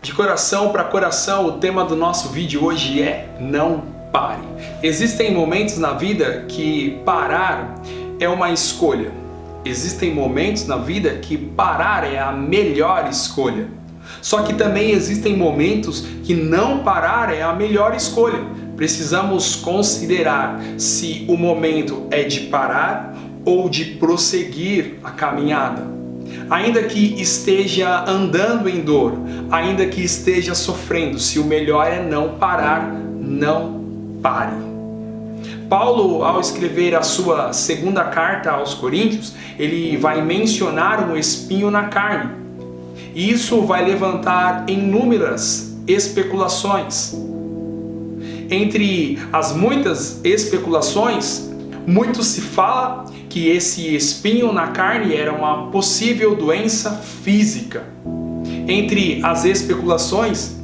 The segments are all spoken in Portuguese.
De coração para coração, o tema do nosso vídeo hoje é não pare. Existem momentos na vida que parar é uma escolha. Existem momentos na vida que parar é a melhor escolha. Só que também existem momentos que não parar é a melhor escolha. Precisamos considerar se o momento é de parar ou de prosseguir a caminhada. Ainda que esteja andando em dor, ainda que esteja sofrendo, se o melhor é não parar, não pare. Paulo, ao escrever a sua segunda carta aos Coríntios, ele vai mencionar um espinho na carne. E isso vai levantar inúmeras especulações. Entre as muitas especulações, muito se fala que esse espinho na carne era uma possível doença física. Entre as especulações,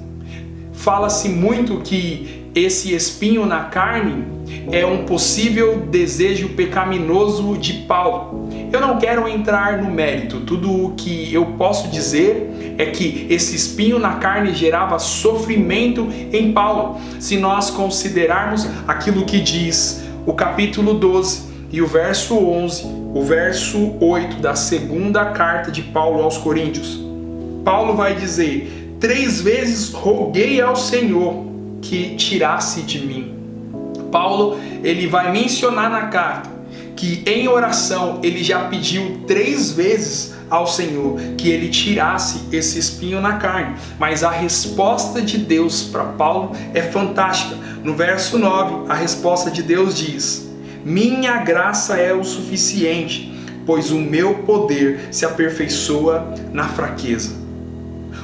fala-se muito que esse espinho na carne é um possível desejo pecaminoso de Paulo. Eu não quero entrar no mérito, tudo o que eu posso dizer é que esse espinho na carne gerava sofrimento em Paulo. Se nós considerarmos aquilo que diz o capítulo 12 e o verso 11, o verso 8 da segunda carta de Paulo aos Coríntios. Paulo vai dizer: 3 vezes roguei ao Senhor que tirasse de mim. Paulo, ele vai mencionar na carta que em oração ele já pediu 3 vezes ao Senhor que ele tirasse esse espinho na carne. Mas a resposta de Deus para Paulo é fantástica. No verso 9, a resposta de Deus diz: minha graça é o suficiente, pois o meu poder se aperfeiçoa na fraqueza.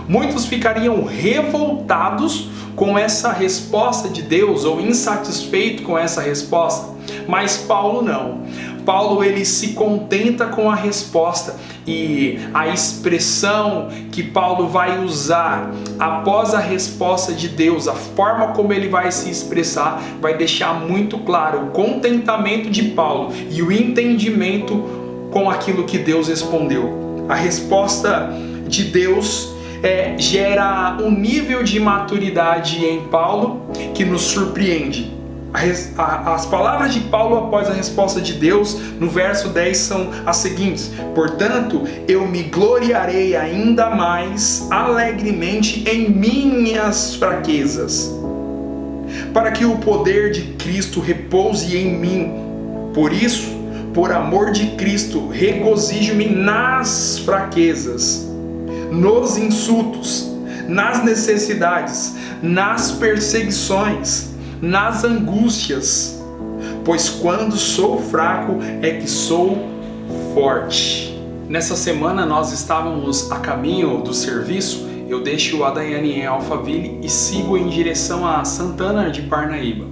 Muitos ficariam revoltados com essa resposta de Deus ou insatisfeitos com essa resposta, mas Paulo não. Paulo, ele se contenta com a resposta, e a expressão que Paulo vai usar após a resposta de Deus, a forma como ele vai se expressar, vai deixar muito claro o contentamento de Paulo e o entendimento com aquilo que Deus respondeu. A resposta de Deus gera um nível de maturidade em Paulo que nos surpreende. As palavras de Paulo após a resposta de Deus no verso 10 são as seguintes: portanto, eu me gloriarei ainda mais alegremente em minhas fraquezas, para que o poder de Cristo repouse em mim. Por isso, por amor de Cristo, regozijo-me nas fraquezas, nos insultos, nas necessidades, nas perseguições, nas angústias, pois quando sou fraco é que sou forte. Nessa semana nós estávamos a caminho do serviço. Eu deixo a Daiane em Alphaville e sigo em direção a Santana de Parnaíba.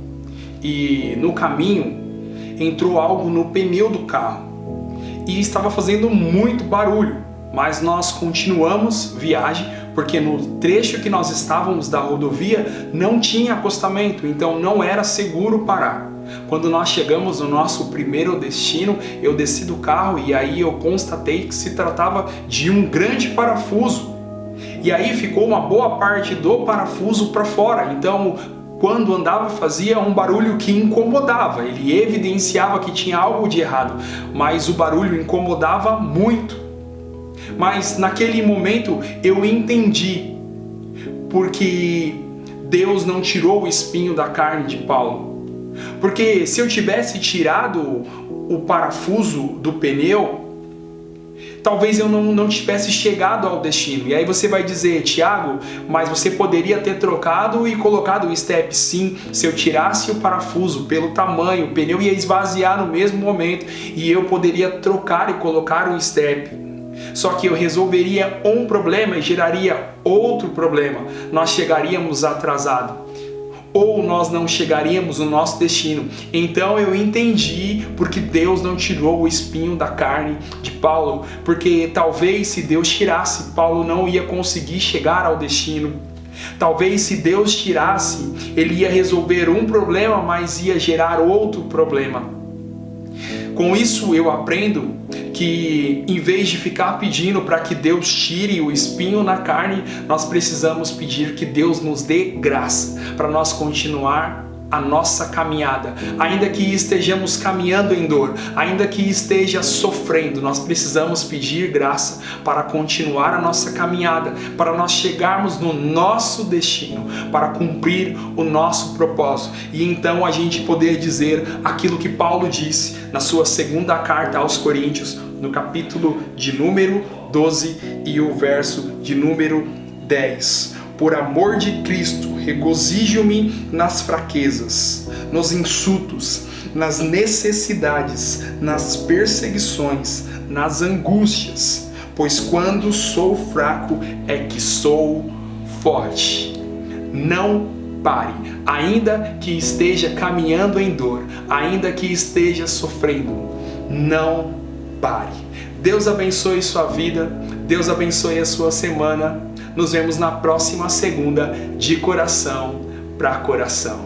E no caminho entrou algo no pneu do carro e estava fazendo muito barulho, mas nós continuamos viagem, porque no trecho que nós estávamos da rodovia não tinha acostamento, então não era seguro parar. Quando nós chegamos no nosso primeiro destino, eu desci do carro e aí eu constatei que se tratava de um grande parafuso. E aí ficou uma boa parte do parafuso para fora, então quando andava fazia um barulho que incomodava. Ele evidenciava que tinha algo de errado, mas o barulho incomodava muito. Mas naquele momento eu entendi porque Deus não tirou o espinho da carne de Paulo. Porque se eu tivesse tirado o parafuso do pneu, talvez eu não tivesse chegado ao destino. E aí você vai dizer: Tiago, mas você poderia ter trocado e colocado o step. Sim, se eu tirasse o parafuso pelo tamanho, o pneu ia esvaziar no mesmo momento e eu poderia trocar e colocar o step. Só que eu resolveria um problema e geraria outro problema. Nós chegaríamos atrasados, ou nós não chegaríamos no nosso destino. Então eu entendi porque Deus não tirou o espinho da carne de Paulo, porque talvez se Deus tirasse, Paulo não ia conseguir chegar ao destino. Talvez se Deus tirasse, ele ia resolver um problema, mas ia gerar outro problema. Com isso eu aprendo que que em vez de ficar pedindo para que Deus tire o espinho na carne, nós precisamos pedir que Deus nos dê graça para nós continuar a nossa caminhada. Ainda que estejamos caminhando em dor, ainda que esteja sofrendo, nós precisamos pedir graça para continuar a nossa caminhada, para nós chegarmos no nosso destino, para cumprir o nosso propósito. E então a gente poder dizer aquilo que Paulo disse na sua segunda carta aos Coríntios, no capítulo de número 12 e o verso de número 10. Por amor de Cristo, regozijo-me nas fraquezas, nos insultos, nas necessidades, nas perseguições, nas angústias, pois quando sou fraco é que sou forte. Não pare, ainda que esteja caminhando em dor, ainda que esteja sofrendo, não pare. Deus abençoe sua vida, Deus abençoe a sua semana. Nos vemos na próxima segunda, de coração para coração.